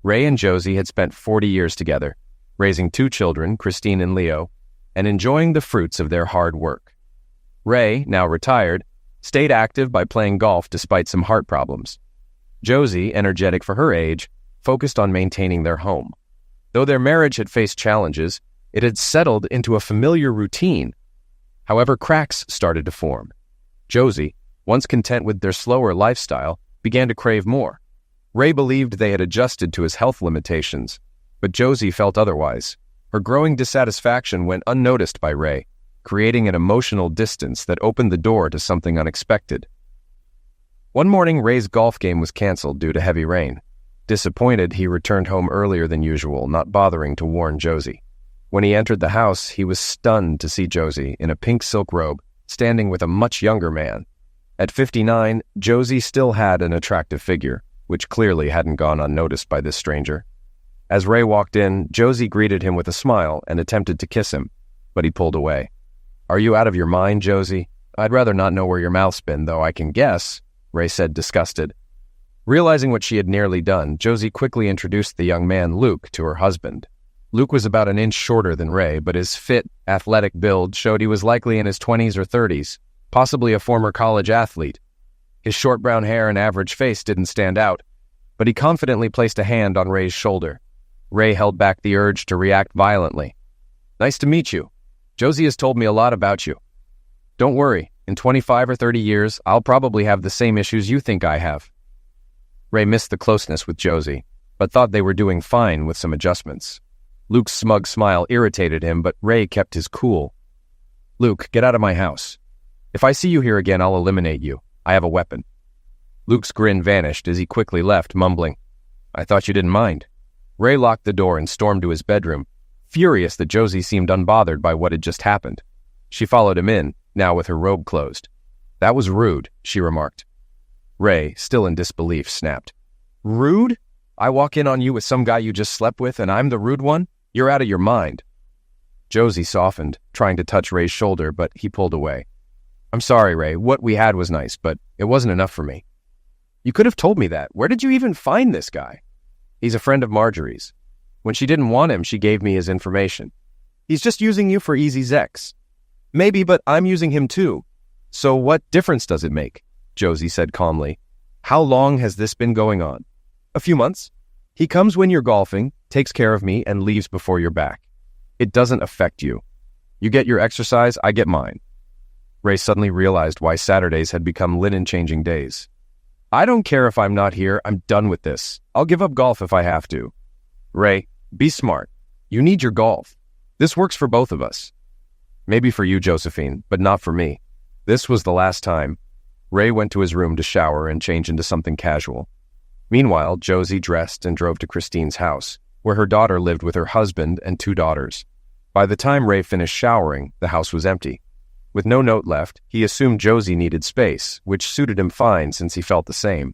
Ray and Josie had spent 40 years together, raising 2 children, Christine and Leo, and enjoying the fruits of their hard work. Ray, now retired, stayed active by playing golf despite some heart problems. Josie, energetic for her age, focused on maintaining their home. Though their marriage had faced challenges, it had settled into a familiar routine. However, cracks started to form. Josie, once content with their slower lifestyle, began to crave more. Ray believed they had adjusted to his health limitations, but Josie felt otherwise. Her growing dissatisfaction went unnoticed by Ray, creating an emotional distance that opened the door to something unexpected. One morning, Ray's golf game was canceled due to heavy rain. Disappointed, he returned home earlier than usual, not bothering to warn Josie. When he entered the house, he was stunned to see Josie in a pink silk robe, standing with a much younger man. At 59, Josie still had an attractive figure, which clearly hadn't gone unnoticed by this stranger. As Ray walked in, Josie greeted him with a smile and attempted to kiss him, but he pulled away. "Are you out of your mind, Josie? I'd rather not know where your mouth's been, though I can guess," Ray said, disgusted. Realizing what she had nearly done, Josie quickly introduced the young man, Luke, to her husband. Luke was about an inch shorter than Ray, but his fit, athletic build showed he was likely in his 20s or 30s, possibly a former college athlete. His short brown hair and average face didn't stand out, but he confidently placed a hand on Ray's shoulder. Ray held back the urge to react violently. "Nice to meet you. Josie has told me a lot about you. Don't worry, in 25 or 30 years, I'll probably have the same issues you think I have." Ray missed the closeness with Josie, but thought they were doing fine with some adjustments. Luke's smug smile irritated him, but Ray kept his cool. "Luke, get out of my house. If I see you here again, I'll eliminate you. I have a weapon." Luke's grin vanished as he quickly left, mumbling, "I thought you didn't mind." Ray locked the door and stormed to his bedroom, furious that Josie seemed unbothered by what had just happened. She followed him in, now with her robe closed. "That was rude," she remarked. Ray, still in disbelief, snapped, "Rude? I walk in on you with some guy you just slept with and I'm the rude one? You're out of your mind." Josie softened, trying to touch Ray's shoulder, but he pulled away. "I'm sorry, Ray. What we had was nice, but it wasn't enough for me." "You could have told me that. Where did you even find this guy?" "He's a friend of Marjorie's. When she didn't want him, she gave me his information." "He's just using you for easy Zex." "Maybe, but I'm using him too. So what difference does it make?" Josie said calmly. "How long has this been going on?" "A few months. He comes when you're golfing, takes care of me, and leaves before you're back. It doesn't affect you. You get your exercise, I get mine." Ray suddenly realized why Saturdays had become linen-changing days. "I don't care if I'm not here. I'm done with this. I'll give up golf if I have to." "Ray, be smart. You need your golf. This works for both of us." "Maybe for you, Josephine, but not for me." This was the last time. Ray went to his room to shower and change into something casual. Meanwhile, Josie dressed and drove to Christine's house, where her daughter lived with her husband and 2 daughters. By the time Ray finished showering, the house was empty. With no note left, he assumed Josie needed space, which suited him fine since he felt the same.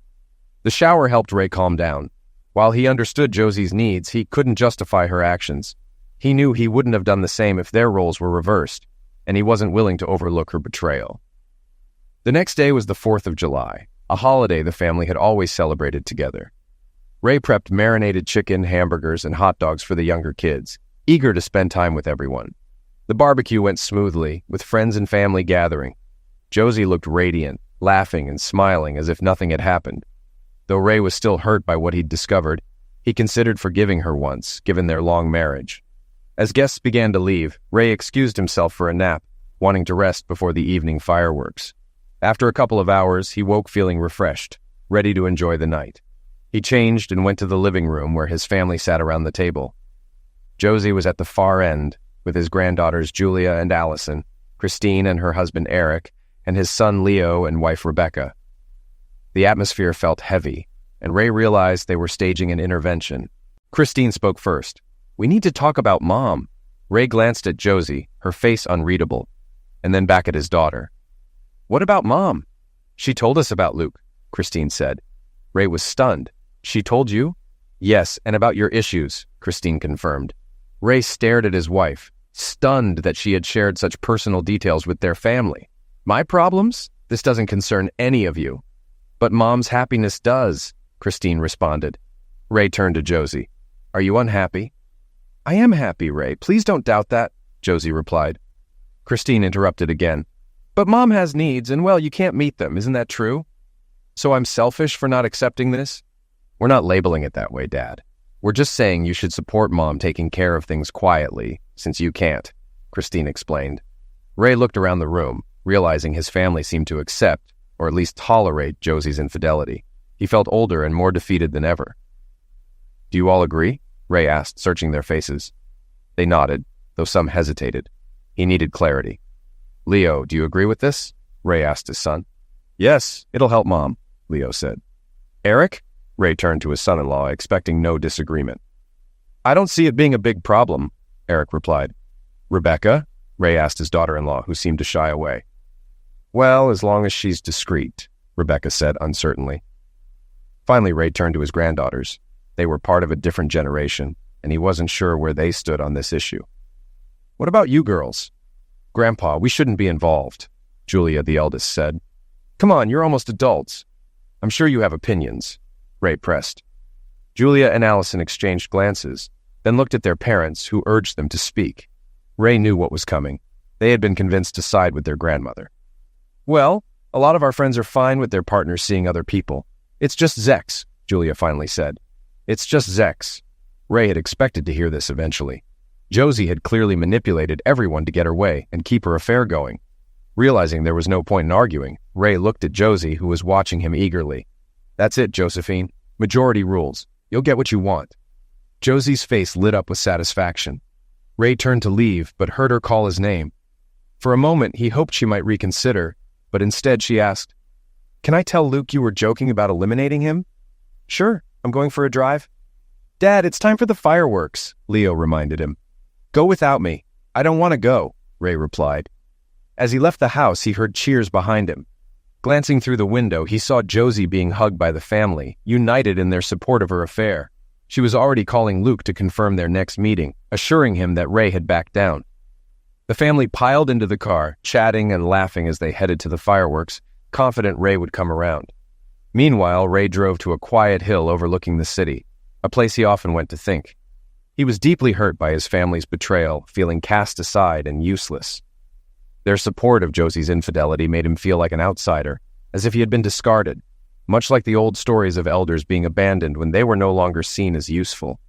The shower helped Ray calm down. While he understood Josie's needs, he couldn't justify her actions. He knew he wouldn't have done the same if their roles were reversed, and he wasn't willing to overlook her betrayal. The next day was the 4th of July, a holiday the family had always celebrated together. Ray prepped marinated chicken, hamburgers, and hot dogs for the younger kids, eager to spend time with everyone. The barbecue went smoothly, with friends and family gathering. Josie looked radiant, laughing and smiling as if nothing had happened. Though Ray was still hurt by what he'd discovered, he considered forgiving her once, given their long marriage. As guests began to leave, Ray excused himself for a nap, wanting to rest before the evening fireworks. After a couple of hours, he woke feeling refreshed, ready to enjoy the night. He changed and went to the living room where his family sat around the table. Josie was at the far end, with his granddaughters Julia and Allison, Christine and her husband Eric, and his son Leo and wife Rebecca. The atmosphere felt heavy, and Ray realized they were staging an intervention. Christine spoke first. "We need to talk about Mom." Ray glanced at Josie, her face unreadable, and then back at his daughter. "What about Mom?" "She told us about Luke," Christine said. Ray was stunned. "She told you?" "Yes, and about your issues," Christine confirmed. Ray stared at his wife, stunned that she had shared such personal details with their family. "My problems? This doesn't concern any of you." "But Mom's happiness does," Christine responded. Ray turned to Josie. Are you unhappy? I am happy, Ray. Please don't doubt that, Josie replied. Christine interrupted again. But Mom has needs, and well, you can't meet them, isn't that true? So I'm selfish for not accepting this? We're not labeling it that way, Dad. We're just saying you should support Mom taking care of things quietly, since you can't, Christine explained. Ray looked around the room, realizing his family seemed to accept, or at least tolerate, Josie's infidelity. He felt older and more defeated than ever. Do you all agree? Ray asked, searching their faces. They nodded, though some hesitated. He needed clarity. Leo, do you agree with this? Ray asked his son. Yes, it'll help Mom, Leo said. Eric? Ray turned to his son-in-law, expecting no disagreement. I don't see it being a big problem, Eric replied. Rebecca? Ray asked his daughter-in-law, who seemed to shy away. Well, as long as she's discreet, Rebecca said uncertainly. Finally, Ray turned to his granddaughters. They were part of a different generation, and he wasn't sure where they stood on this issue. What about you girls? Grandpa, we shouldn't be involved, Julia, the eldest, said. Come on, you're almost adults. I'm sure you have opinions, Ray pressed. Julia and Allison exchanged glances, then looked at their parents, who urged them to speak. Ray knew what was coming. They had been convinced to side with their grandmother. Well, a lot of our friends are fine with their partners seeing other people. It's just Zex, Julia finally said. It's just Zex. Ray had expected to hear this eventually. Josie had clearly manipulated everyone to get her way and keep her affair going. Realizing there was no point in arguing, Ray looked at Josie, who was watching him eagerly. That's it, Josephine. Majority rules. You'll get what you want. Josie's face lit up with satisfaction. Ray turned to leave, but heard her call his name. For a moment, he hoped she might reconsider, but instead she asked, Can I tell Luke you were joking about eliminating him? Sure, I'm going for a drive. Dad, it's time for the fireworks, Leo reminded him. Go without me. I don't want to go, Ray replied. As he left the house, he heard cheers behind him. Glancing through the window, he saw Josie being hugged by the family, united in their support of her affair. She was already calling Luke to confirm their next meeting, assuring him that Ray had backed down. The family piled into the car, chatting and laughing as they headed to the fireworks, confident Ray would come around. Meanwhile, Ray drove to a quiet hill overlooking the city, a place he often went to think. He was deeply hurt by his family's betrayal, feeling cast aside and useless. Their support of Josie's infidelity made him feel like an outsider, as if he had been discarded, much like the old stories of elders being abandoned when they were no longer seen as useful.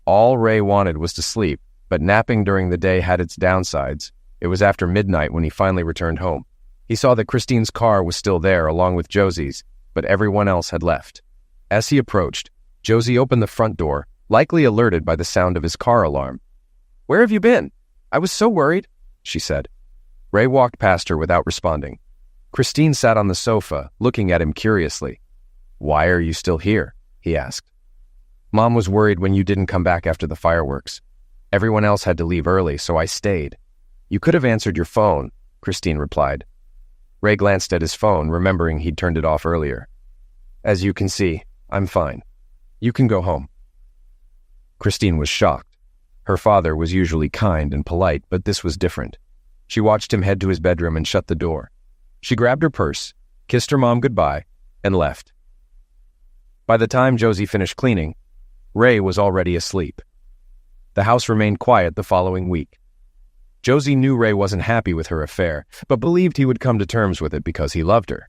All Ray wanted was to sleep, but napping during the day had its downsides. It was after midnight when he finally returned home. He saw that Christine's car was still there, along with Josie's, but everyone else had left. As he approached, Josie opened the front door, likely alerted by the sound of his car alarm. Where have you been? I was so worried, she said. Ray walked past her without responding. Christine sat on the sofa, looking at him curiously. Why are you still here? He asked. Mom was worried when you didn't come back after the fireworks. Everyone else had to leave early, so I stayed. You could have answered your phone, Christine replied. Ray glanced at his phone, remembering he'd turned it off earlier. As you can see, I'm fine. You can go home. Christine was shocked. Her father was usually kind and polite, but this was different. She watched him head to his bedroom and shut the door. She grabbed her purse, kissed her mom goodbye, and left. By the time Josie finished cleaning, Ray was already asleep. The house remained quiet the following week. Josie knew Ray wasn't happy with her affair, but believed he would come to terms with it because he loved her.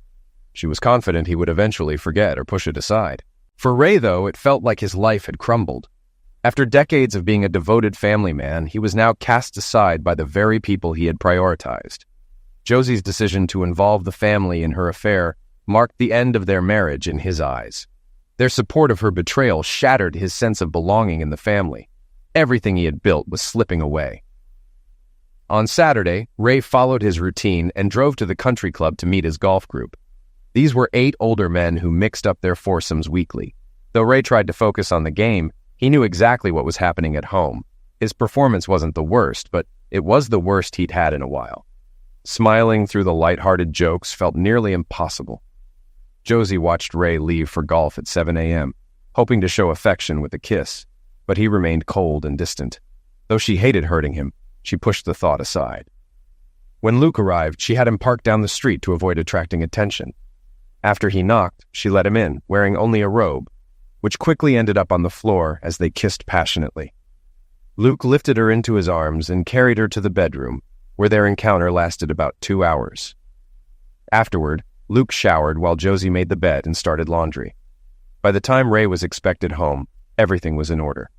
She was confident he would eventually forget or push it aside. For Ray, though, it felt like his life had crumbled. After decades of being a devoted family man, he was now cast aside by the very people he had prioritized. Josie's decision to involve the family in her affair marked the end of their marriage in his eyes. Their support of her betrayal shattered his sense of belonging in the family. Everything he had built was slipping away. On Saturday, Ray followed his routine and drove to the country club to meet his golf group. These were 8 older men who mixed up their foursomes weekly. Though Ray tried to focus on the game, he knew exactly what was happening at home. His performance wasn't the worst, but it was the worst he'd had in a while. Smiling through the light-hearted jokes felt nearly impossible. Josie watched Ray leave for golf at 7 a.m., hoping to show affection with a kiss, but he remained cold and distant. Though she hated hurting him, she pushed the thought aside. When Luke arrived, she had him parked down the street to avoid attracting attention. After he knocked, she let him in, wearing only a robe. which quickly ended up on the floor as they kissed passionately. Luke lifted her into his arms and carried her to the bedroom, where their encounter lasted about 2 hours. Afterward, Luke showered while Josie made the bed and started laundry. By the time Ray was expected home, everything was in order.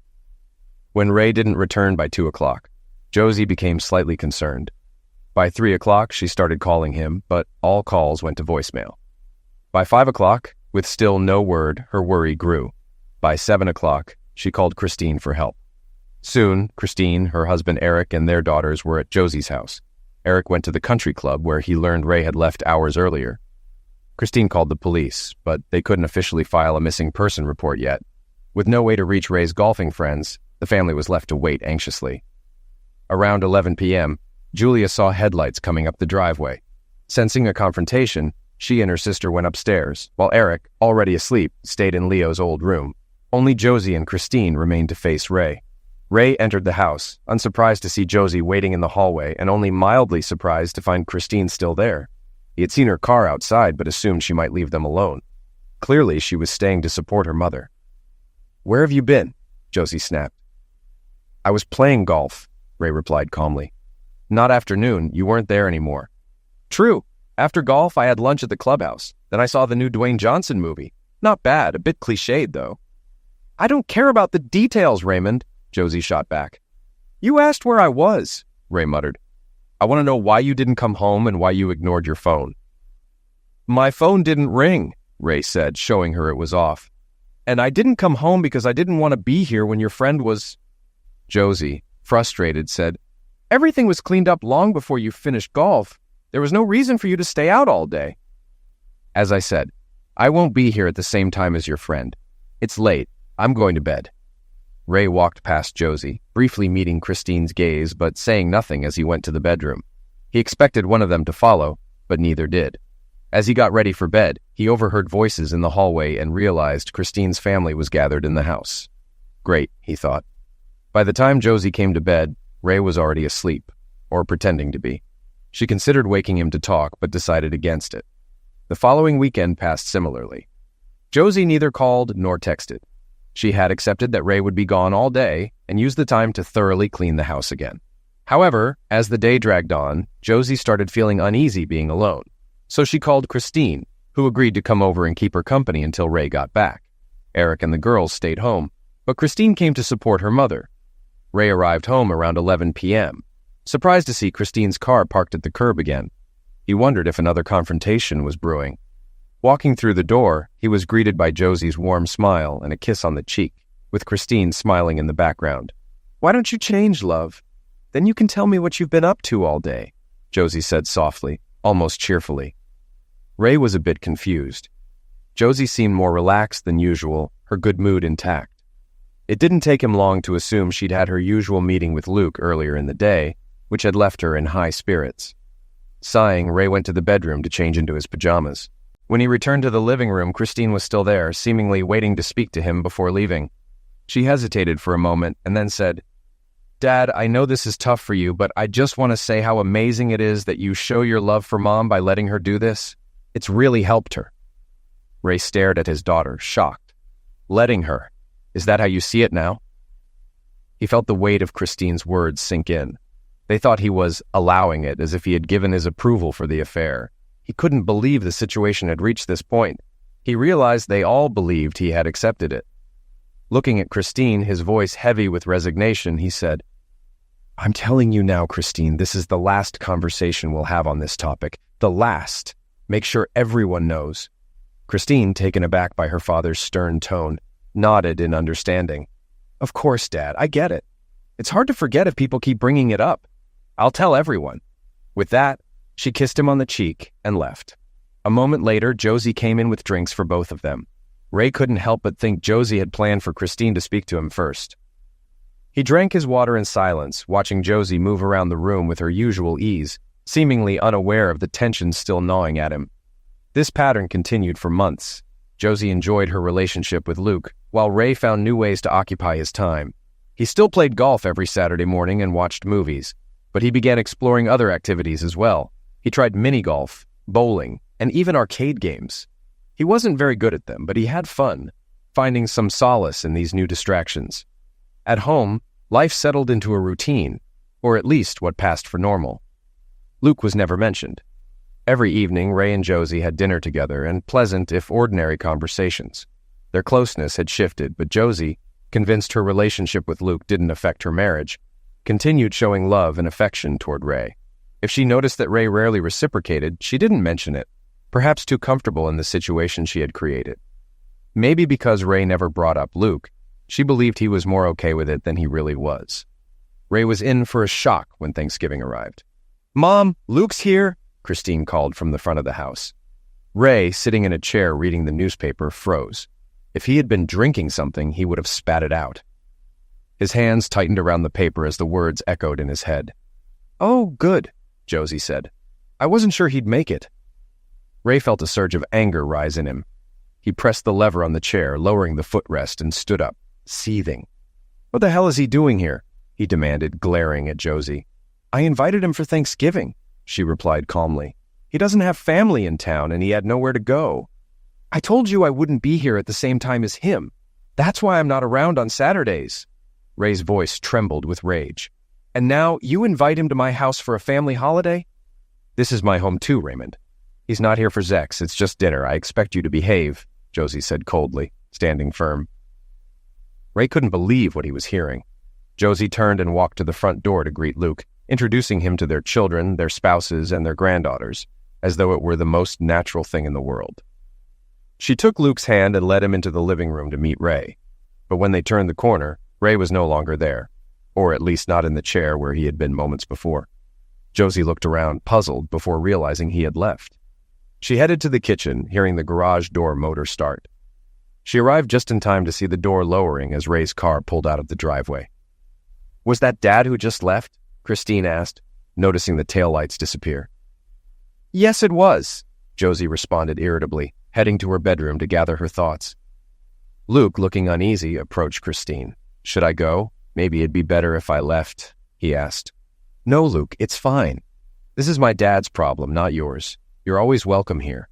When Ray didn't return by 2 o'clock, Josie became slightly concerned. By 3 o'clock, she started calling him, but all calls went to voicemail. By 5 o'clock, with still no word, her worry grew. By 7 o'clock, she called Christine for help. Soon, Christine, her husband Eric, and their daughters were at Josie's house. Eric went to the country club where he learned Ray had left hours earlier. Christine called the police, but they couldn't officially file a missing person report yet. With no way to reach Ray's golfing friends, the family was left to wait anxiously. Around 11 p.m., Julia saw headlights coming up the driveway. Sensing a confrontation, she and her sister went upstairs, while Eric, already asleep, stayed in Leo's old room. Only Josie and Christine remained to face Ray. Ray entered the house, unsurprised to see Josie waiting in the hallway and only mildly surprised to find Christine still there. He had seen her car outside but assumed she might leave them alone. Clearly, she was staying to support her mother. "Where have you been?" Josie snapped. "I was playing golf," Ray replied calmly. "Not afternoon, you weren't there anymore." "True. After golf, I had lunch at the clubhouse. Then I saw the new Dwayne Johnson movie. Not bad, a bit cliched, though." "I don't care about the details, Raymond," Josie shot back. "You asked where I was," Ray muttered. "I want to know why you didn't come home and why you ignored your phone." "My phone didn't ring," Ray said, showing her it was off. "And I didn't come home because I didn't want to be here when your friend was—" Josie, frustrated, said, "Everything was cleaned up long before you finished golf. There was no reason for you to stay out all day." "As I said, I won't be here at the same time as your friend. It's late. I'm going to bed." Ray walked past Josie, briefly meeting Christine's gaze but saying nothing as he went to the bedroom. He expected one of them to follow, but neither did. As he got ready for bed, he overheard voices in the hallway and realized Christine's family was gathered in the house. Great, he thought. By the time Josie came to bed, Ray was already asleep, or pretending to be. She considered waking him to talk, but decided against it. The following weekend passed similarly. Josie neither called nor texted. She had accepted that Ray would be gone all day and used the time to thoroughly clean the house again. However, as the day dragged on, Josie started feeling uneasy being alone. So she called Christine, who agreed to come over and keep her company until Ray got back. Eric and the girls stayed home, but Christine came to support her mother. Ray arrived home around 11 p.m., surprised to see Christine's car parked at the curb again. He wondered if another confrontation was brewing. Walking through the door, he was greeted by Josie's warm smile and a kiss on the cheek, with Christine smiling in the background. "Why don't you change, love? Then you can tell me what you've been up to all day," Josie said softly, almost cheerfully. Ray was a bit confused. Josie seemed more relaxed than usual, her good mood intact. It didn't take him long to assume she'd had her usual meeting with Luke earlier in the day, which had left her in high spirits. Sighing, Ray went to the bedroom to change into his pajamas. When he returned to the living room, Christine was still there, seemingly waiting to speak to him before leaving. She hesitated for a moment and then said, "Dad, I know this is tough for you, but I just want to say how amazing it is that you show your love for Mom by letting her do this. It's really helped her." Ray stared at his daughter, shocked. "Letting her? Is that how you see it now?" He felt the weight of Christine's words sink in. They thought he was allowing it, as if he had given his approval for the affair. He couldn't believe the situation had reached this point. He realized they all believed he had accepted it. Looking at Christine, his voice heavy with resignation, he said, "I'm telling you now, Christine, this is the last conversation we'll have on this topic. The last. Make sure everyone knows." Christine, taken aback by her father's stern tone, nodded in understanding. "Of course, Dad, I get it. It's hard to forget if people keep bringing it up. I'll tell everyone." With that, she kissed him on the cheek and left. A moment later, Josie came in with drinks for both of them. Ray couldn't help but think Josie had planned for Christine to speak to him first. He drank his water in silence, watching Josie move around the room with her usual ease, seemingly unaware of the tension still gnawing at him. This pattern continued for months. Josie enjoyed her relationship with Luke, while Ray found new ways to occupy his time. He still played golf every Saturday morning and watched movies, but he began exploring other activities as well. He tried mini-golf, bowling, and even arcade games. He wasn't very good at them, but he had fun. finding some solace in these new distractions. At home, life settled into a routine, or at least what passed for normal. Luke was never mentioned. Every evening, Ray and Josie had dinner together and pleasant, if ordinary, conversations. Their closeness had shifted, but Josie, convinced her relationship with Luke didn't affect her marriage, continued showing love and affection toward Ray. If she noticed that Ray rarely reciprocated, she didn't mention it, perhaps too comfortable in the situation she had created. Maybe because Ray never brought up Luke, she believed he was more okay with it than he really was. Ray was in for a shock when Thanksgiving arrived. "Mom, Luke's here," Christine called from the front of the house. Ray, sitting in a chair reading the newspaper, froze. If he had been drinking something, he would have spat it out. His hands tightened around the paper as the words echoed in his head. "Oh, good," Josie said. "I wasn't sure he'd make it." Ray felt a surge of anger rise in him. He pressed the lever on the chair, lowering the footrest, and stood up, seething. "What the hell is he doing here?" he demanded, glaring at Josie. "I invited him for Thanksgiving," she replied calmly. "He doesn't have family in town, and he had nowhere to go." "I told you I wouldn't be here at the same time as him. That's why I'm not around on Saturdays." Ray's voice trembled with rage. "And now you invite him to my house for a family holiday?" "This is my home too, Raymond. He's not here for Zex. It's just dinner. I expect you to behave," Josie said coldly, standing firm. Ray couldn't believe what he was hearing. Josie turned and walked to the front door to greet Luke, introducing him to their children, their spouses, and their granddaughters, as though it were the most natural thing in the world. She took Luke's hand and led him into the living room to meet Ray. But when they turned the corner, Ray was no longer there, or at least not in the chair where he had been moments before. Josie looked around, puzzled, before realizing he had left. She headed to the kitchen, hearing the garage door motor start. She arrived just in time to see the door lowering as Ray's car pulled out of the driveway. "Was that Dad who just left?" Christine asked, noticing the taillights disappear. "Yes, it was," Josie responded irritably, heading to her bedroom to gather her thoughts. Luke, looking uneasy, approached Christine. "Should I go? Maybe it'd be better if I left," he asked. "No, Luke, it's fine. This is my dad's problem, not yours. You're always welcome here."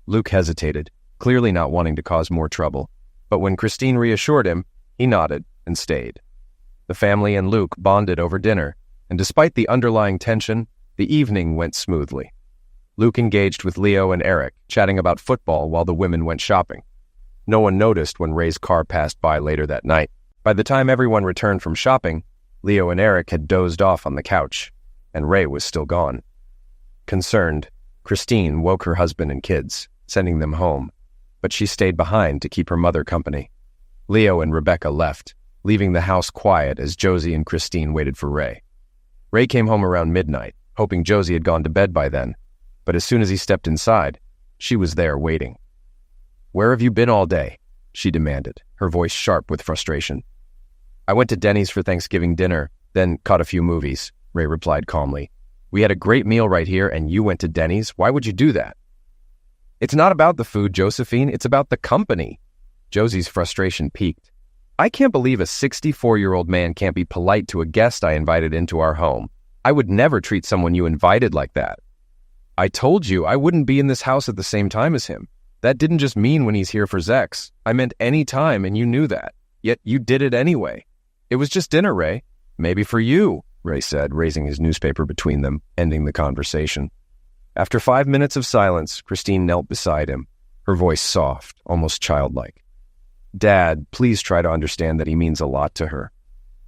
Luke hesitated, clearly not wanting to cause more trouble, but when Christine reassured him, he nodded and stayed. The family and Luke bonded over dinner, and despite the underlying tension, the evening went smoothly. Luke engaged with Leo and Eric, chatting about football while the women went shopping. No one noticed when Ray's car passed by later that night. By the time everyone returned from shopping, Leo and Eric had dozed off on the couch, and Ray was still gone. Concerned, Christine woke her husband and kids, sending them home, but she stayed behind to keep her mother company. Leo and Rebecca left, leaving the house quiet as Josie and Christine waited for Ray. Ray came home around midnight, hoping Josie had gone to bed by then, but as soon as he stepped inside, she was there waiting. "Where have you been all day?" she demanded, her voice sharp with frustration. "I went to Denny's for Thanksgiving dinner, then caught a few movies," Ray replied calmly. "We had a great meal right here, and you went to Denny's? Why would you do that?" "It's not about the food, Josephine. It's about the company." Josie's frustration peaked. "I can't believe a 64-year-old man can't be polite to a guest I invited into our home. I would never treat someone you invited like that." "I told you I wouldn't be in this house at the same time as him. That didn't just mean when he's here for Zex. I meant any time, and you knew that. Yet you did it anyway. It was just dinner, Ray. Maybe for you," Ray said, raising his newspaper between them, ending the conversation. After 5 minutes of silence, Christine knelt beside him, her voice soft, almost childlike. "Dad, please try to understand that he means a lot to her.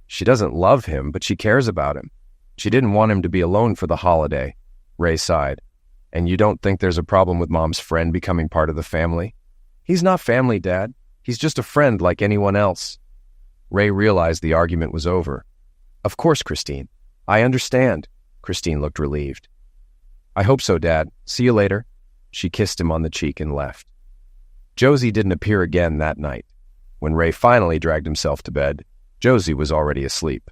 She doesn't love him, but she cares about him. She didn't want him to be alone for the holiday." Ray sighed. "And you don't think there's a problem with Mom's friend becoming part of the family?" "He's not family, Dad. He's just a friend like anyone else." Ray realized the argument was over. "Of course, Christine. I understand." Christine looked relieved. "I hope so, Dad. See you later." She kissed him on the cheek and left. Josie didn't appear again that night. When Ray finally dragged himself to bed, Josie was already asleep.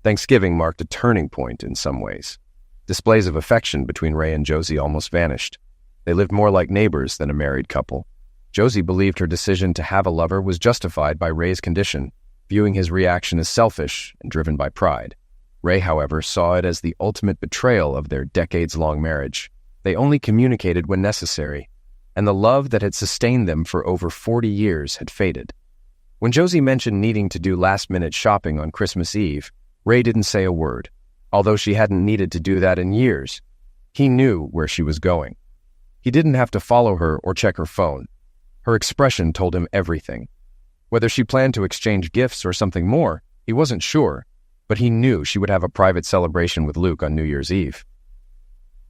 Thanksgiving marked a turning point in some ways. Displays of affection between Ray and Josie almost vanished. They lived more like neighbors than a married couple. Josie believed her decision to have a lover was justified by Ray's condition, viewing his reaction as selfish and driven by pride. Ray, however, saw it as the ultimate betrayal of their decades-long marriage. They only communicated when necessary, and the love that had sustained them for over 40 years had faded. When Josie mentioned needing to do last-minute shopping on Christmas Eve, Ray didn't say a word, although she hadn't needed to do that in years. He knew where she was going. He didn't have to follow her or check her phone. Her expression told him everything. Whether she planned to exchange gifts or something more, he wasn't sure, but he knew she would have a private celebration with Luke on New Year's Eve.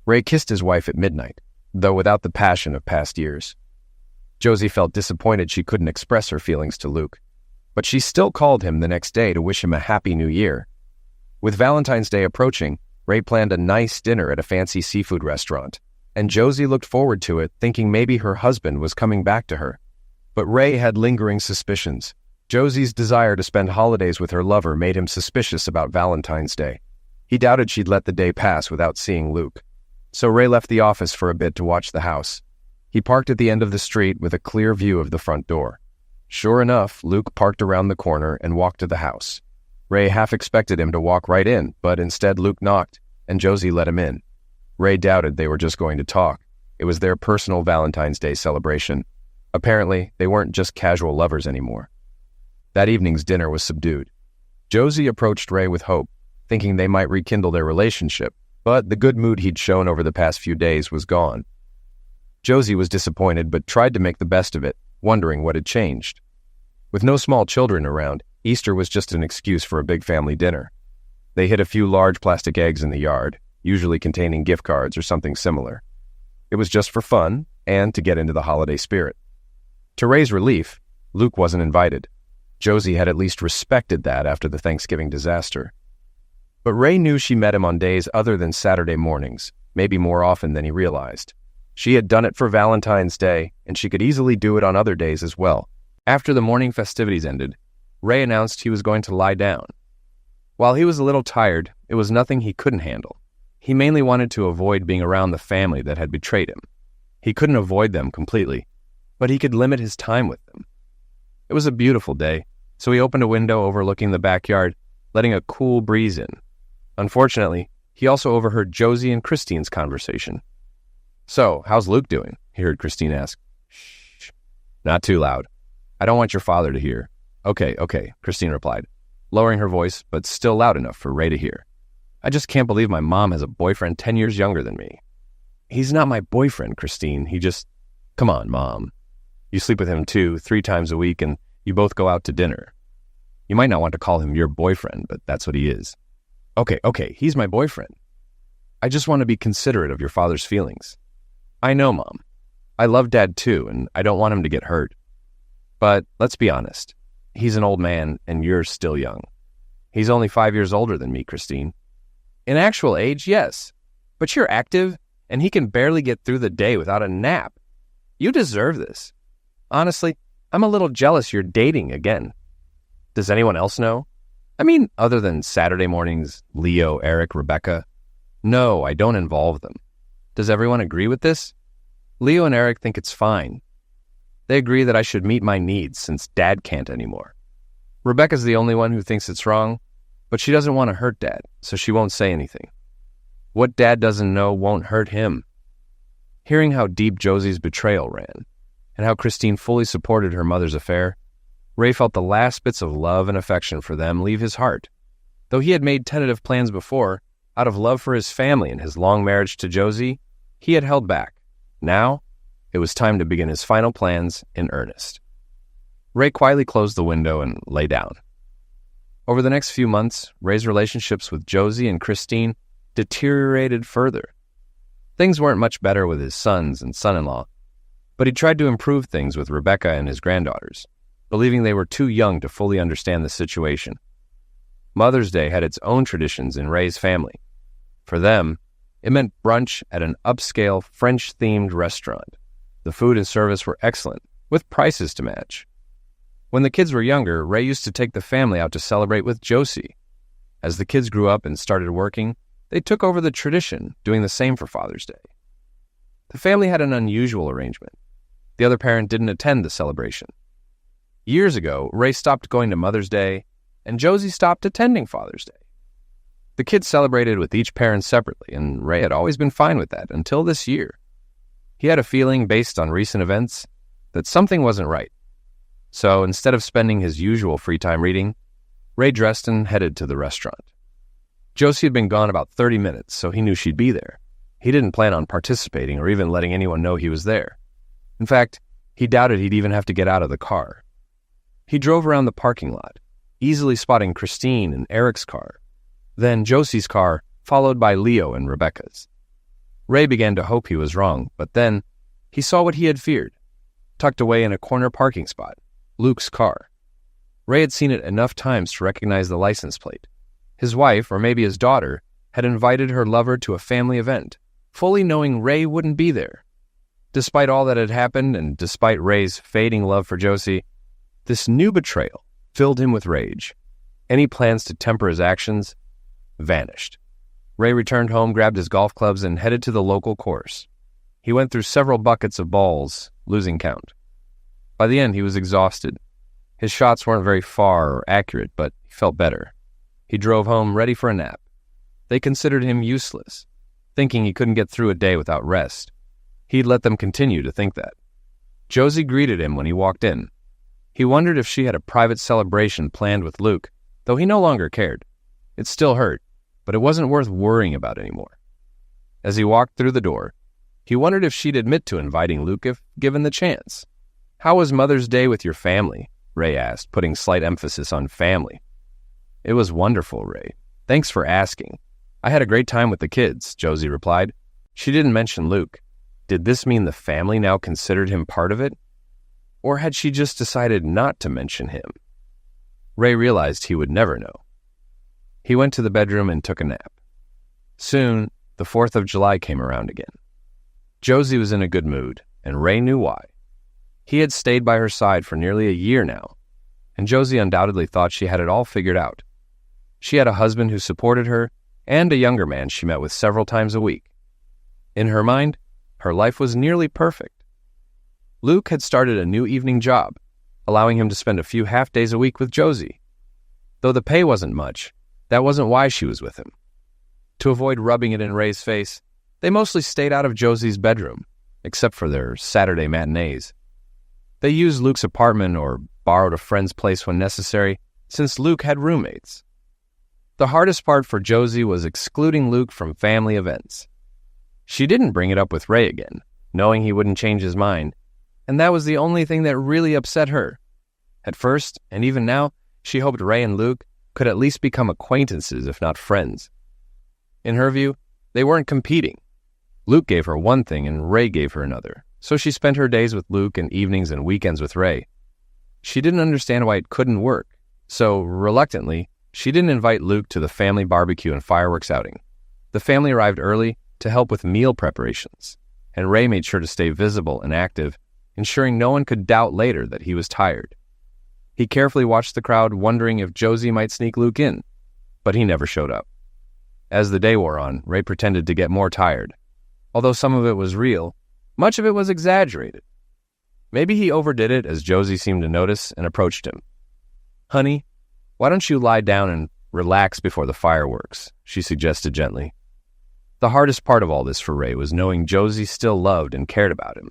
Ray kissed his wife at midnight, though without the passion of past years. Josie felt disappointed she couldn't express her feelings to Luke, but she still called him the next day to wish him a happy new year. With Valentine's Day approaching, Ray planned a nice dinner at a fancy seafood restaurant, and Josie looked forward to it, thinking maybe her husband was coming back to her. But Ray had lingering suspicions. Josie's desire to spend holidays with her lover made him suspicious about Valentine's Day. He doubted she'd let the day pass without seeing Luke. So Ray left the office for a bit to watch the house. He parked at the end of the street with a clear view of the front door. Sure enough, Luke parked around the corner and walked to the house. Ray half expected him to walk right in, but instead Luke knocked, and Josie let him in. Ray doubted they were just going to talk. It was their personal Valentine's Day celebration. Apparently, they weren't just casual lovers anymore. That evening's dinner was subdued. Josie approached Ray with hope, thinking they might rekindle their relationship, but the good mood he'd shown over the past few days was gone. Josie was disappointed but tried to make the best of it, wondering what had changed. With no small children around, Easter was just an excuse for a big family dinner. They hid a few large plastic eggs in the yard, usually containing gift cards or something similar. It was just for fun and to get into the holiday spirit. To Ray's relief, Luke wasn't invited. Josie had at least respected that after the Thanksgiving disaster. But Ray knew she met him on days other than Saturday mornings, maybe more often than he realized. She had done it for Valentine's Day, and she could easily do it on other days as well. After the morning festivities ended, Ray announced he was going to lie down. While he was a little tired, it was nothing he couldn't handle. He mainly wanted to avoid being around the family that had betrayed him. He couldn't avoid them completely, but he could limit his time with them. It was a beautiful day, so he opened a window overlooking the backyard, letting a cool breeze in. Unfortunately, he also overheard Josie and Christine's conversation. "So, how's Luke doing?" he heard Christine ask. "Shh, not too loud. I don't want your father to hear." Okay, Christine replied, lowering her voice, but still loud enough for Ray to hear. "I just can't believe my mom has a boyfriend 10 years younger than me." "He's not my boyfriend, Christine. He just..." "Come on, Mom. You sleep with him 2-3 times a week, and you both go out to dinner. You might not want to call him your boyfriend, but that's what he is." Okay, he's my boyfriend. I just want to be considerate of your father's feelings." "I know, Mom. I love Dad too, and I don't want him to get hurt. But let's be honest. He's an old man, and you're still young. He's only 5 years older than me, Christine." "In actual age, yes. But you're active, and he can barely get through the day without a nap. You deserve this. Honestly, I'm a little jealous you're dating again." "Does anyone else know? I mean, other than Saturday mornings, Leo, Eric, Rebecca." "No, I don't involve them." "Does everyone agree with this?" "Leo and Eric think it's fine. They agree that I should meet my needs since Dad can't anymore. Rebecca's the only one who thinks it's wrong, but she doesn't want to hurt Dad, so she won't say anything. What Dad doesn't know won't hurt him." Hearing how deep Josie's betrayal ran, and how Christine fully supported her mother's affair, Ray felt the last bits of love and affection for them leave his heart. Though he had made tentative plans before, out of love for his family and his long marriage to Josie, he had held back. Now, it was time to begin his final plans in earnest. Ray quietly closed the window and lay down. Over the next few months, Ray's relationships with Josie and Christine deteriorated further. Things weren't much better with his sons and son-in-law, but he tried to improve things with Rebecca and his granddaughters, believing they were too young to fully understand the situation. Mother's Day had its own traditions in Ray's family. For them, it meant brunch at an upscale French-themed restaurant. The food and service were excellent, with prices to match. When the kids were younger, Ray used to take the family out to celebrate with Josie. As the kids grew up and started working, they took over the tradition, doing the same for Father's Day. The family had an unusual arrangement. The other parent didn't attend the celebration. Years ago, Ray stopped going to Mother's Day, and Josie stopped attending Father's Day. The kids celebrated with each parent separately, and Ray had always been fine with that until this year. He had a feeling, based on recent events, that something wasn't right. So instead of spending his usual free time reading, Ray dressed and headed to the restaurant. Josie had been gone about 30 minutes, so he knew she'd be there. He didn't plan on participating or even letting anyone know he was there. In fact, he doubted he'd even have to get out of the car. He drove around the parking lot, easily spotting Christine and Eric's car, then Josie's car, followed by Leo and Rebecca's. Ray began to hope he was wrong, but then he saw what he had feared. Tucked away in a corner parking spot, Luke's car. Ray had seen it enough times to recognize the license plate. His wife, or maybe his daughter, had invited her lover to a family event, fully knowing Ray wouldn't be there. Despite all that had happened, and despite Ray's fading love for Josie, this new betrayal filled him with rage. Any plans to temper his actions vanished. Ray returned home, grabbed his golf clubs, and headed to the local course. He went through several buckets of balls, losing count. By the end, he was exhausted. His shots weren't very far or accurate, but he felt better. He drove home ready for a nap. They considered him useless, thinking he couldn't get through a day without rest. He'd let them continue to think that. Josie greeted him when he walked in. He wondered if she had a private celebration planned with Luke, though he no longer cared. It still hurt, but it wasn't worth worrying about anymore. As he walked through the door, he wondered if she'd admit to inviting Luke if given the chance. "How was Mother's Day with your family?" Ray asked, putting slight emphasis on family. "It was wonderful, Ray. Thanks for asking. I had a great time with the kids," Josie replied. She didn't mention Luke. Did this mean the family now considered him part of it? Or had she just decided not to mention him? Ray realized he would never know. He went to the bedroom and took a nap. Soon, the 4th of July came around again. Josie was in a good mood, and Ray knew why. He had stayed by her side for nearly a year now, and Josie undoubtedly thought she had it all figured out. She had a husband who supported her, and a younger man she met with several times a week. In her mind, her life was nearly perfect. Luke had started a new evening job, allowing him to spend a few half-days a week with Josie. Though the pay wasn't much, that wasn't why she was with him. To avoid rubbing it in Ray's face, they mostly stayed out of Josie's bedroom, except for their Saturday matinees. They used Luke's apartment or borrowed a friend's place when necessary, since Luke had roommates. The hardest part for Josie was excluding Luke from family events. She didn't bring it up with Ray again, knowing he wouldn't change his mind, and that was the only thing that really upset her. At first, and even now, she hoped Ray and Luke could at least become acquaintances, if not friends. In her view, they weren't competing. Luke gave her one thing and Ray gave her another, so she spent her days with Luke and evenings and weekends with Ray. She didn't understand why it couldn't work, so reluctantly, she didn't invite Luke to the family barbecue and fireworks outing. The family arrived early to help with meal preparations, and Ray made sure to stay visible and active, ensuring no one could doubt later that he was tired. He carefully watched the crowd, wondering if Josie might sneak Luke in, but he never showed up. As the day wore on, Ray pretended to get more tired. Although some of it was real, much of it was exaggerated. Maybe he overdid it, as Josie seemed to notice and approached him. "Honey, why don't you lie down and relax before the fireworks?" she suggested gently. The hardest part of all this for Ray was knowing Josie still loved and cared about him,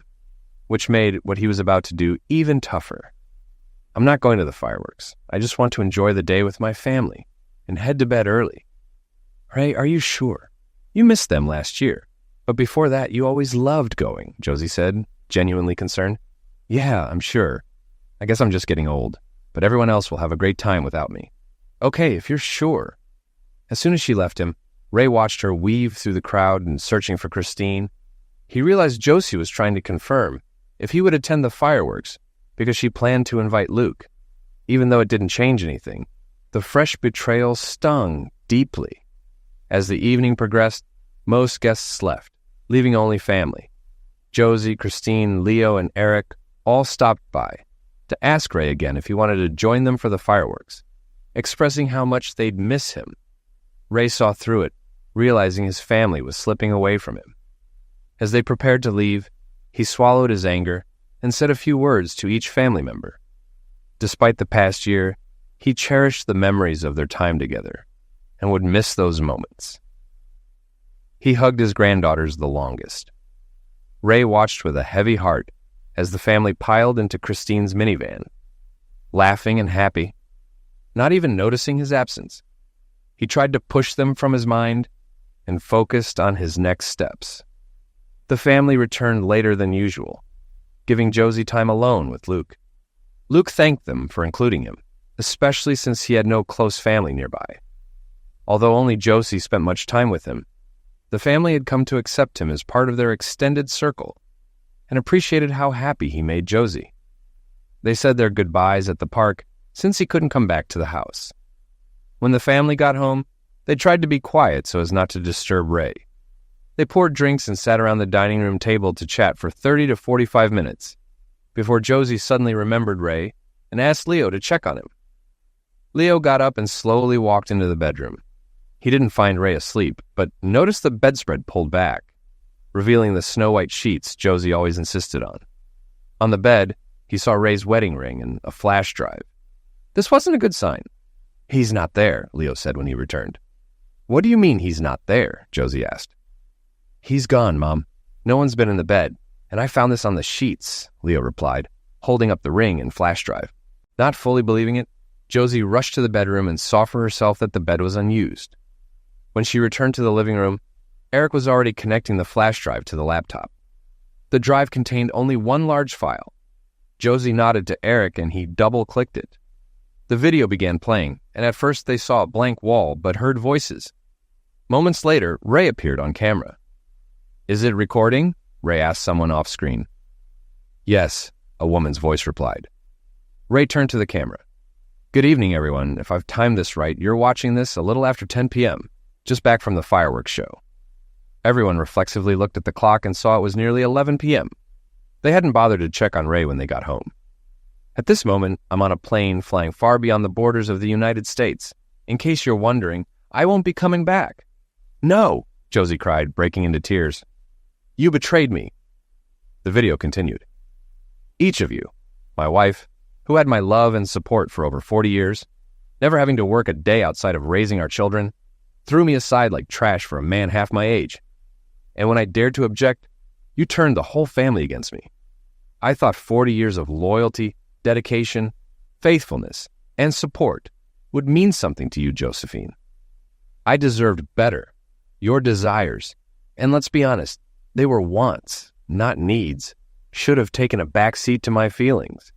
which made what he was about to do even tougher. "I'm not going to the fireworks. I just want to enjoy the day with my family and head to bed early." "Ray, are you sure? You missed them last year. But before that, you always loved going," Josie said, genuinely concerned. "Yeah, I'm sure. I guess I'm just getting old, but everyone else will have a great time without me." "Okay, if you're sure." As soon as she left him, Ray watched her weave through the crowd and searching for Christine. He realized Josie was trying to confirm if he would attend the fireworks because she planned to invite Luke. Even though it didn't change anything, the fresh betrayal stung deeply. As the evening progressed, most guests left, leaving only family. Josie, Christine, Leo, and Eric all stopped by to ask Ray again if he wanted to join them for the fireworks, expressing how much they'd miss him. Ray saw through it, realizing his family was slipping away from him. As they prepared to leave, he swallowed his anger and said a few words to each family member. Despite the past year, he cherished the memories of their time together and would miss those moments. He hugged his granddaughters the longest. Ray watched with a heavy heart as the family piled into Christine's minivan, laughing and happy, not even noticing his absence. He tried to push them from his mind and focused on his next steps. The family returned later than usual, giving Josie time alone with Luke. Luke thanked them for including him, especially since he had no close family nearby. Although only Josie spent much time with him, the family had come to accept him as part of their extended circle and appreciated how happy he made Josie. They said their goodbyes at the park since he couldn't come back to the house. When the family got home, they tried to be quiet so as not to disturb Ray. They poured drinks and sat around the dining room table to chat for 30 to 45 minutes before Josie suddenly remembered Ray and asked Leo to check on him. Leo got up and slowly walked into the bedroom. He didn't find Ray asleep, but noticed the bedspread pulled back, revealing the snow-white sheets Josie always insisted on. On the bed, he saw Ray's wedding ring and a flash drive. This wasn't a good sign. "He's not there," Leo said when he returned. "What do you mean he's not there?" Josie asked. "He's gone, Mom. No one's been in the bed, and I found this on the sheets," Leo replied, holding up the ring and flash drive. Not fully believing it, Josie rushed to the bedroom and saw for herself that the bed was unused. When she returned to the living room, Eric was already connecting the flash drive to the laptop. The drive contained only one large file. Josie nodded to Eric and he double-clicked it. The video began playing, and at first they saw a blank wall but heard voices. Moments later, Ray appeared on camera. "Is it recording?" Ray asked someone off-screen. "Yes," a woman's voice replied. Ray turned to the camera. "Good evening, everyone. If I've timed this right, you're watching this a little after 10 p.m., just back from the fireworks show." Everyone reflexively looked at the clock and saw it was nearly 11 p.m. They hadn't bothered to check on Ray when they got home. "At this moment, I'm on a plane flying far beyond the borders of the United States. In case you're wondering, I won't be coming back." "No," Josie cried, breaking into tears. "You betrayed me." The video continued. "Each of you, my wife, who had my love and support for over 40 years, never having to work a day outside of raising our children, threw me aside like trash for a man half my age. And when I dared to object, you turned the whole family against me. I thought 40 years of loyalty, dedication, faithfulness, and support would mean something to you, Josephine. I deserved better. Your desires, and let's be honest, they were wants, not needs, should have taken a back seat to my feelings.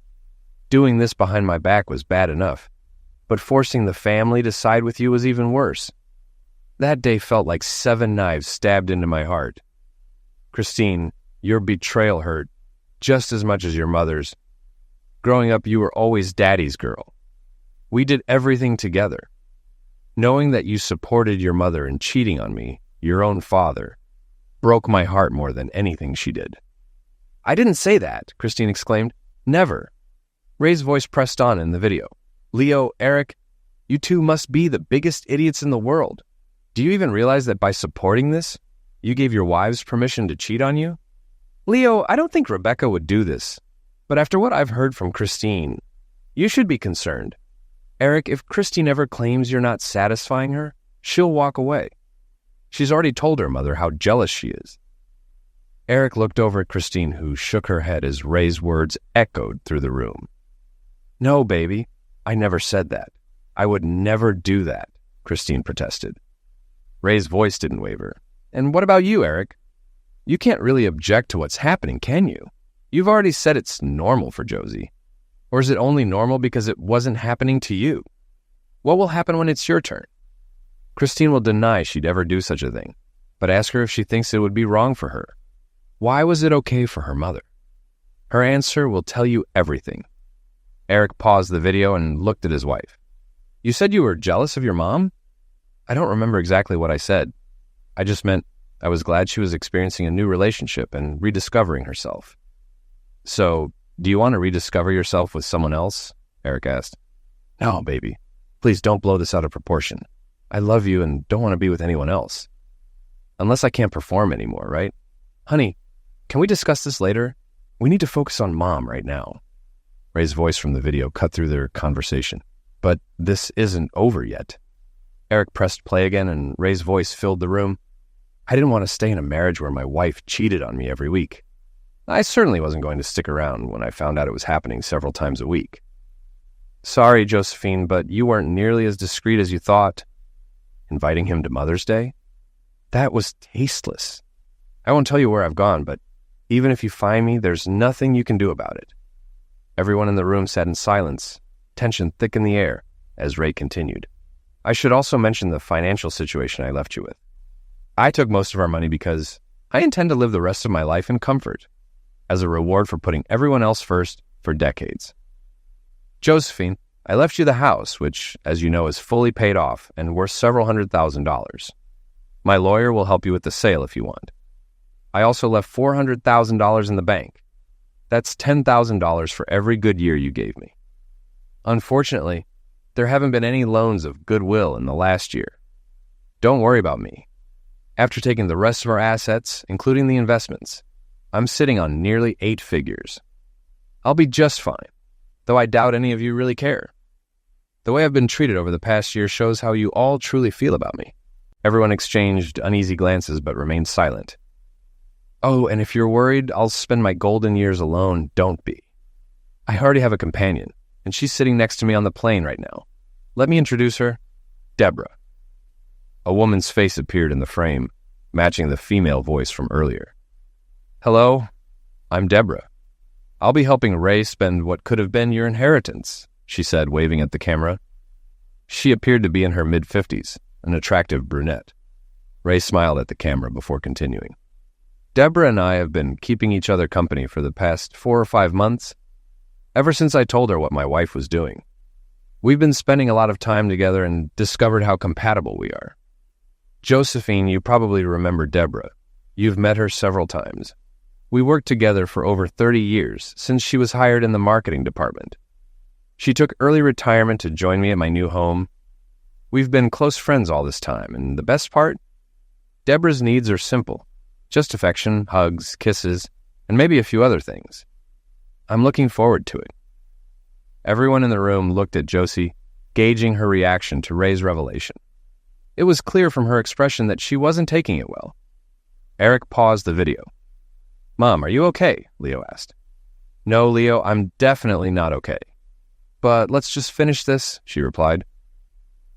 Doing this behind my back was bad enough, but forcing the family to side with you was even worse. That day felt like 7 knives stabbed into my heart. Christine, your betrayal hurt just as much as your mother's. Growing up, you were always Daddy's girl. We did everything together. Knowing that you supported your mother in cheating on me, your own father, broke my heart more than anything she did." "I didn't say that," Christine exclaimed. "Never." Ray's voice pressed on in the video. "Leo, Eric, you two must be the biggest idiots in the world. Do you even realize that by supporting this, you gave your wives permission to cheat on you? Leo, I don't think Rebecca would do this, but after what I've heard from Christine, you should be concerned. Eric, if Christine ever claims you're not satisfying her, she'll walk away. She's already told her mother how jealous she is." Eric looked over at Christine, who shook her head as Ray's words echoed through the room. "No, baby, I never said that. I would never do that," Christine protested. Ray's voice didn't waver. "And what about you, Eric? You can't really object to what's happening, can you? You've already said it's normal for Josie. Or is it only normal because it wasn't happening to you? What will happen when it's your turn?" Christine will deny she'd ever do such a thing, but ask her if she thinks it would be wrong for her. Why was it okay for her mother? Her answer will tell you everything. Eric paused the video and looked at his wife. "You said you were jealous of your mom?" "I don't remember exactly what I said. I just meant I was glad she was experiencing a new relationship and rediscovering herself." "So, do you want to rediscover yourself with someone else?" Eric asked. "No, baby. Please don't blow this out of proportion. I love you and don't want to be with anyone else. Unless I can't perform anymore, right? Honey, can we discuss this later? We need to focus on Mom right now." Ray's voice from the video cut through their conversation. "But this isn't over yet." Eric pressed play again and Ray's voice filled the room. "I didn't want to stay in a marriage where my wife cheated on me every week. I certainly wasn't going to stick around when I found out it was happening several times a week. Sorry, Josephine, but you weren't nearly as discreet as you thought. Inviting him to Mother's Day? That was tasteless. I won't tell you where I've gone, but even if you find me, there's nothing you can do about it. Everyone in the room sat in silence, tension thick in the air, as Ray continued. I should also mention the financial situation I left you with. I took most of our money because I intend to live the rest of my life in comfort, as a reward for putting everyone else first for decades. Josephine, I left you the house, which, as you know, is fully paid off and worth several $100,000. My lawyer will help you with the sale if you want. I also left $400,000 in the bank. That's $10,000 for every good year you gave me. Unfortunately, there haven't been any loans of goodwill in the last year. Don't worry about me. After taking the rest of our assets, including the investments, I'm sitting on nearly 8 figures. I'll be just fine, though I doubt any of you really care. The way I've been treated over the past year shows how you all truly feel about me. Everyone exchanged uneasy glances but remained silent. Oh, and if you're worried I'll spend my golden years alone, don't be. I already have a companion, and she's sitting next to me on the plane right now. Let me introduce her. Deborah. A woman's face appeared in the frame, matching the female voice from earlier. Hello, I'm Deborah. I'll be helping Ray spend what could have been your inheritance, she said, waving at the camera. She appeared to be in her mid-50s, an attractive brunette. Ray smiled at the camera before continuing. Deborah and I have been keeping each other company for the past 4 or 5 months, ever since I told her what my wife was doing. We've been spending a lot of time together and discovered how compatible we are. Josephine, you probably remember Deborah. You've met her several times. We worked together for over 30 years, since she was hired in the marketing department. She took early retirement to join me at my new home. We've been close friends all this time, and the best part? Deborah's needs are simple. Just affection, hugs, kisses, and maybe a few other things. I'm looking forward to it. Everyone in the room looked at Josie, gauging her reaction to Ray's revelation. It was clear from her expression that she wasn't taking it well. Eric paused the video. Mom, are you okay? Leo asked. No, Leo, I'm definitely not okay. But let's just finish this, she replied.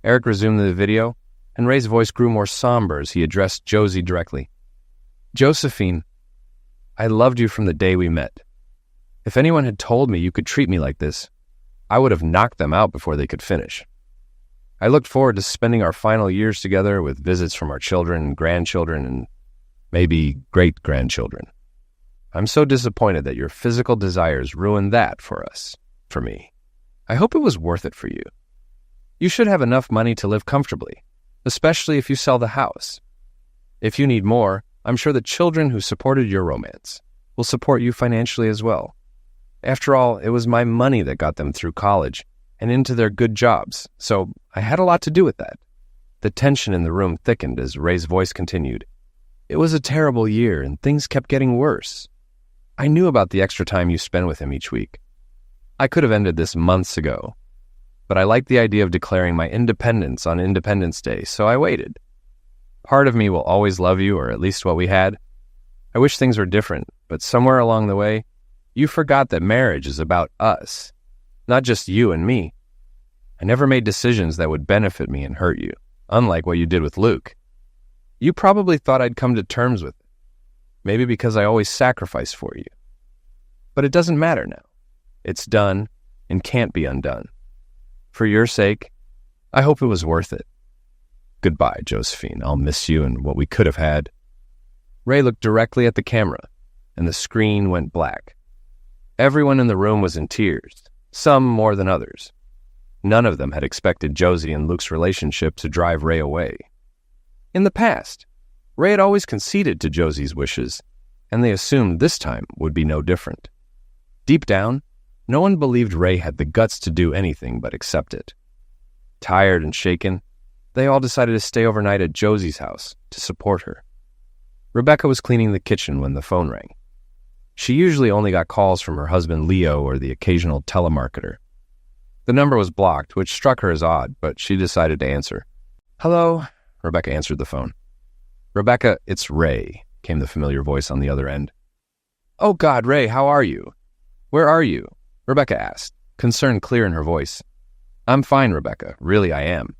Eric resumed the video, and Ray's voice grew more somber as he addressed Josie directly. Josephine, I loved you from the day we met. If anyone had told me you could treat me like this, I would have knocked them out before they could finish. I looked forward to spending our final years together with visits from our children and grandchildren and maybe great-grandchildren. I'm so disappointed that your physical desires ruined that for us, for me. I hope it was worth it for you. You should have enough money to live comfortably, especially if you sell the house. If you need more, I'm sure the children who supported your romance will support you financially as well. After all, it was my money that got them through college and into their good jobs, so I had a lot to do with that. The tension in the room thickened as Ray's voice continued. It was a terrible year, and things kept getting worse. I knew about the extra time you spend with him each week. I could have ended this months ago, but I liked the idea of declaring my independence on Independence Day, so I waited. Part of me will always love you, or at least what we had. I wish things were different, but somewhere along the way, you forgot that marriage is about us, not just you and me. I never made decisions that would benefit me and hurt you, unlike what you did with Luke. You probably thought I'd come to terms with it, maybe because I always sacrificed for you. But it doesn't matter now. It's done and can't be undone. For your sake, I hope it was worth it. Goodbye, Josephine. I'll miss you and what we could have had. Ray looked directly at the camera, and the screen went black. Everyone in the room was in tears, some more than others. None of them had expected Josie and Luke's relationship to drive Ray away. In the past, Ray had always conceded to Josie's wishes, and they assumed this time would be no different. Deep down, no one believed Ray had the guts to do anything but accept it. Tired and shaken, they all decided to stay overnight at Josie's house to support her. Rebecca was cleaning the kitchen when the phone rang. She usually only got calls from her husband Leo or the occasional telemarketer. The number was blocked, which struck her as odd, but she decided to answer. Hello, Rebecca answered the phone. Rebecca, it's Ray, came the familiar voice on the other end. "Oh God, Ray, how are you? Where are you?" Rebecca asked, concern clear in her voice. "I'm fine, Rebecca. Really, I am.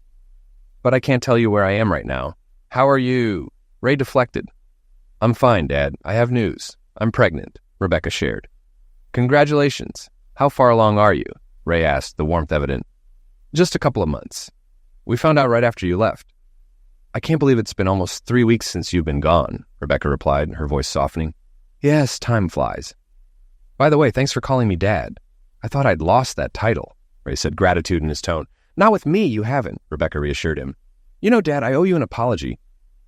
But I can't tell you where I am right now. How are you?" Ray deflected. "I'm fine, Dad. I have news. I'm pregnant," Rebecca shared. "Congratulations. How far along are you?" Ray asked, the warmth evident. "Just a couple of months. We found out right after you left." "I can't believe it's been almost 3 weeks since you've been gone," Rebecca replied, her voice softening. "Yes, time flies. By the way, thanks for calling me Dad. I thought I'd lost that title," Ray said, gratitude in his tone. "Not with me, you haven't," Rebecca reassured him. "You know, Dad, I owe you an apology.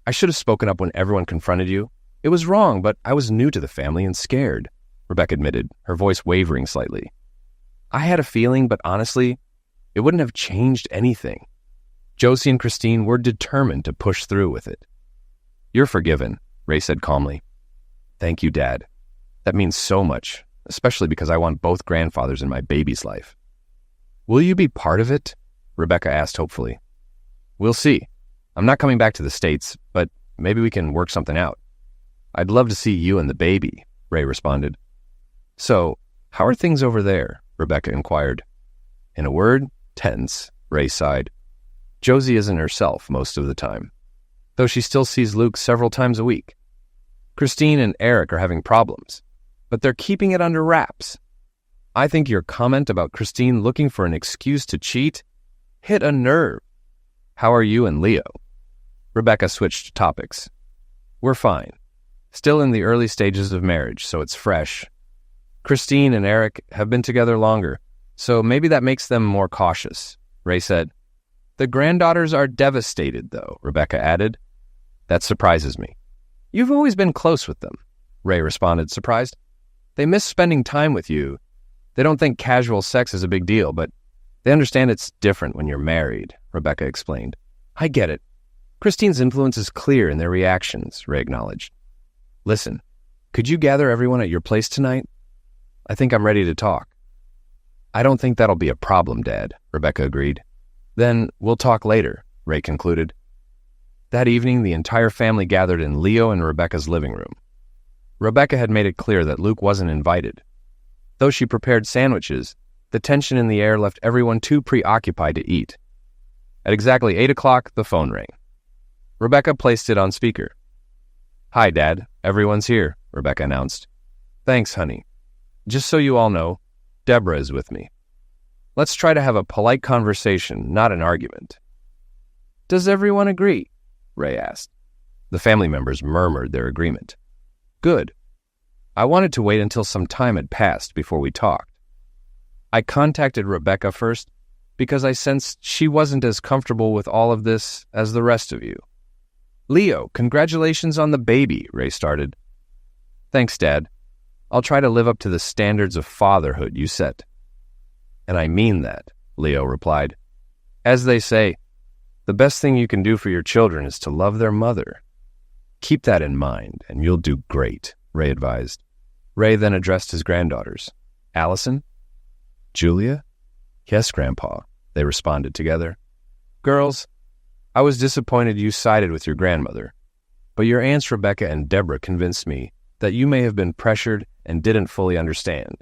I should have spoken up when everyone confronted you. It was wrong, but I was new to the family and scared," Rebecca admitted, her voice wavering slightly. "I had a feeling, but honestly, it wouldn't have changed anything. Josie and Christine were determined to push through with it." "You're forgiven," Ray said calmly. "Thank you, Dad. That means so much, especially because I want both grandfathers in my baby's life." "Will you be part of it?" Rebecca asked hopefully. "We'll see. I'm not coming back to the States, but maybe we can work something out." "I'd love to see you and the baby," Ray responded. "So, how are things over there?" Rebecca inquired. "In a word, tense," Ray sighed. "Josie isn't herself most of the time, though she still sees Luke several times a week. Christine and Eric are having problems, but they're keeping it under wraps. I think your comment about Christine looking for an excuse to cheat hit a nerve. How are you and Leo?" Rebecca switched topics. "We're fine. Still in the early stages of marriage, so it's fresh. Christine and Eric have been together longer, so maybe that makes them more cautious," Ray said. "The granddaughters are devastated, though," Rebecca added. "That surprises me." "You've always been close with them," Ray responded, surprised. "They miss spending time with you. They don't think casual sex is a big deal, but they understand it's different when you're married," Rebecca explained. "I get it. Christine's influence is clear in their reactions," Ray acknowledged. "Listen, could you gather everyone at your place tonight? I think I'm ready to talk." "I don't think that'll be a problem, Dad," Rebecca agreed. "Then we'll talk later," Ray concluded. That evening, the entire family gathered in Leo and Rebecca's living room. Rebecca had made it clear that Luke wasn't invited. Though she prepared sandwiches, the tension in the air left everyone too preoccupied to eat. At exactly 8 o'clock, the phone rang. Rebecca placed it on speaker. "Hi, Dad. Everyone's here," Rebecca announced. "Thanks, honey. Just so you all know, Deborah is with me. Let's try to have a polite conversation, not an argument." "Does everyone agree?" Ray asked. The family members murmured their agreement. "Good. I wanted to wait until some time had passed before we talked. I contacted Rebecca first because I sensed she wasn't as comfortable with all of this as the rest of you." "Leo, congratulations on the baby," Ray started. "Thanks, Dad. I'll try to live up to the standards of fatherhood you set." "And I mean that," Leo replied. "As they say, the best thing you can do for your children is to love their mother. Keep that in mind, and you'll do great," Ray advised. Ray then addressed his granddaughters. "Allison? Julia?" "Yes, Grandpa," they responded together. "Girls, I was disappointed you sided with your grandmother, but your aunts Rebecca and Deborah convinced me that you may have been pressured and didn't fully understand.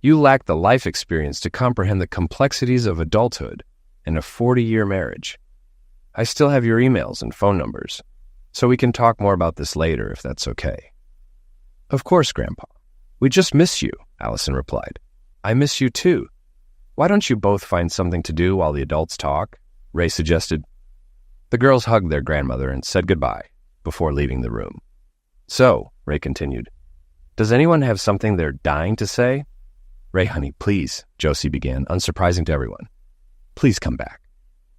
You lacked the life experience to comprehend the complexities of adulthood and a 40-year marriage. I still have your emails and phone numbers, so we can talk more about this later if that's okay." "Of course, Grandpa. We just miss you," Allison replied. "I miss you too. Why don't you both find something to do while the adults talk?" Ray suggested. The girls hugged their grandmother and said goodbye before leaving the room. "So," Ray continued, "does anyone have something they're dying to say?" "Ray, honey, please," Josie began, unsurprising to everyone. "Please come back.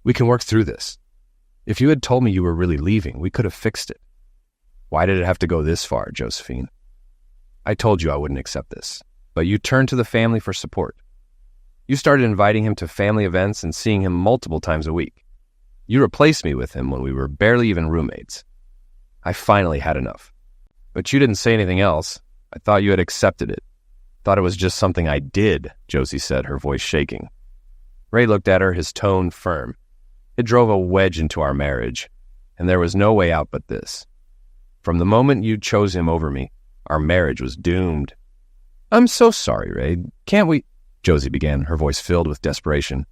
We can work through this. If you had told me you were really leaving, we could have fixed it." "Why did it have to go this far, Josephine?" "I told you I wouldn't accept this, but you turned to the family for support. You started inviting him to family events and seeing him multiple times a week. You replaced me with him when we were barely even roommates. I finally had enough. But you didn't say anything else. I thought you had accepted it. Thought it was just something I did," Josie said, her voice shaking. Ray looked at her, his tone firm. "It drove a wedge into our marriage, and there was no way out but this. From the moment you chose him over me, Our marriage was doomed. I'm so sorry, Ray. Can't we? Josie began, her voice filled with desperation.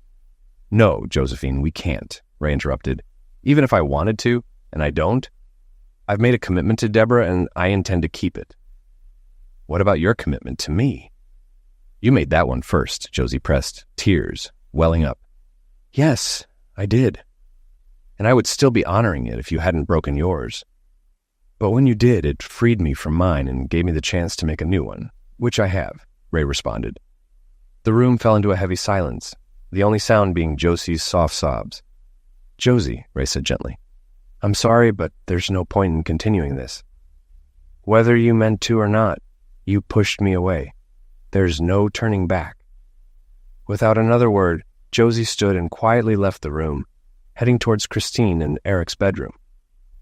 No, Josephine, we can't, Ray interrupted. Even if I wanted to, and I don't, I've made a commitment to Deborah and I intend to keep it. What about your commitment to me? You made that one first, Josie pressed, tears welling up. Yes, I did. And I would still be honoring it if you hadn't broken yours. But when you did, it freed me from mine and gave me the chance to make a new one, which I have, Ray responded. The room fell into a heavy silence, the only sound being Josie's soft sobs. Josie, Ray said gently, I'm sorry, but there's no point in continuing this. Whether you meant to or not, you pushed me away. There's no turning back. Without another word, Josie stood and quietly left the room, heading towards Christine and Eric's bedroom.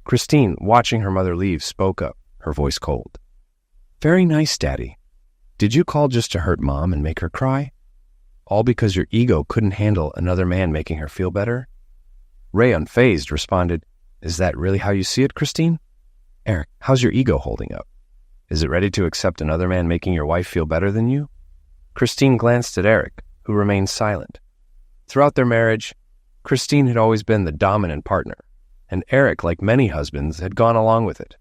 Christine, watching her mother leave, spoke up, her voice cold. Very nice, Daddy. Did you call just to hurt Mom and make her cry? All because your ego couldn't handle another man making her feel better? Ray, unfazed, responded, Is that really how you see it, Christine? Eric, how's your ego holding up? Is it ready to accept another man making your wife feel better than you? Christine glanced at Eric, who remained silent. Throughout their marriage, Christine had always been the dominant partner, and Eric, like many husbands, had gone along with it.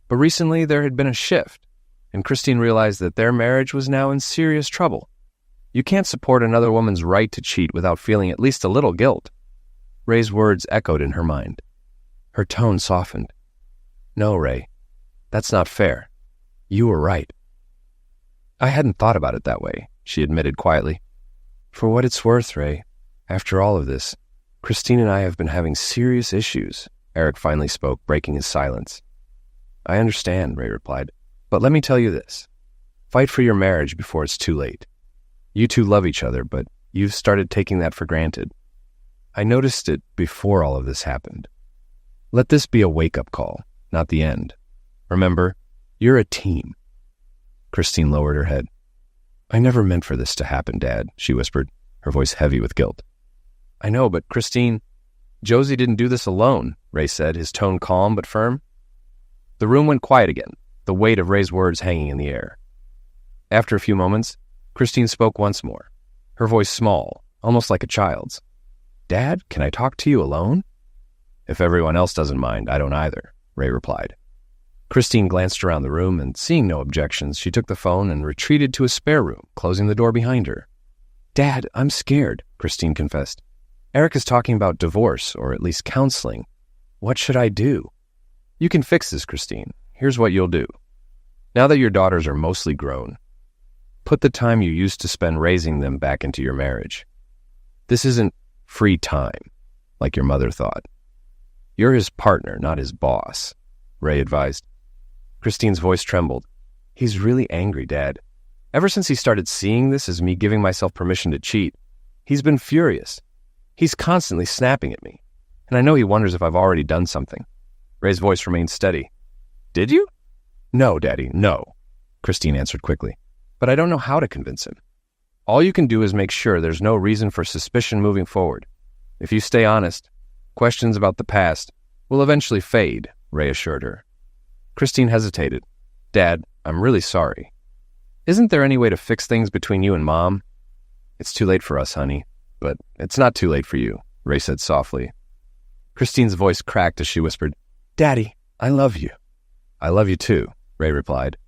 But recently there had been a shift, and Christine realized that their marriage was now in serious trouble. You can't support another woman's right to cheat without feeling at least a little guilt. Ray's words echoed in her mind. Her tone softened. No, Ray, that's not fair. You were right. I hadn't thought about it that way, she admitted quietly. For what it's worth, Ray, after all of this, Christine and I have been having serious issues, Eric finally spoke, breaking his silence. I understand, Ray replied, but let me tell you this. Fight for your marriage before it's too late. You two love each other, but you've started taking that for granted. I noticed it before all of this happened. Let this be a wake-up call, not the end. Remember, you're a team. Christine lowered her head. I never meant for this to happen, Dad, she whispered, her voice heavy with guilt. I know, but Christine, Josie didn't do this alone, Ray said, his tone calm but firm. The room went quiet again, the weight of Ray's words hanging in the air. After a few moments, Christine spoke once more, her voice small, almost like a child's. Dad, can I talk to you alone? If everyone else doesn't mind, I don't either, Ray replied. Christine glanced around the room, and seeing no objections, she took the phone and retreated to a spare room, closing the door behind her. Dad, I'm scared, Christine confessed. Eric is talking about divorce, or at least counseling. What should I do? You can fix this, Christine. Here's what you'll do. Now that your daughters are mostly grown, put the time you used to spend raising them back into your marriage. This isn't free time, like your mother thought. You're his partner, not his boss, Ray advised. Christine's voice trembled. He's really angry, Dad. Ever since he started seeing this as me giving myself permission to cheat, he's been furious. He's constantly snapping at me, and I know he wonders if I've already done something. Ray's voice remained steady. Did you? No, Daddy, no, Christine answered quickly. But I don't know how to convince him. All you can do is make sure there's no reason for suspicion moving forward. If you stay honest, questions about the past will eventually fade, Ray assured her. Christine hesitated. Dad, I'm really sorry. Isn't there any way to fix things between you and Mom? It's too late for us, honey, but it's not too late for you, Ray said softly. Christine's voice cracked as she whispered, Daddy, I love you. I love you too, Ray replied.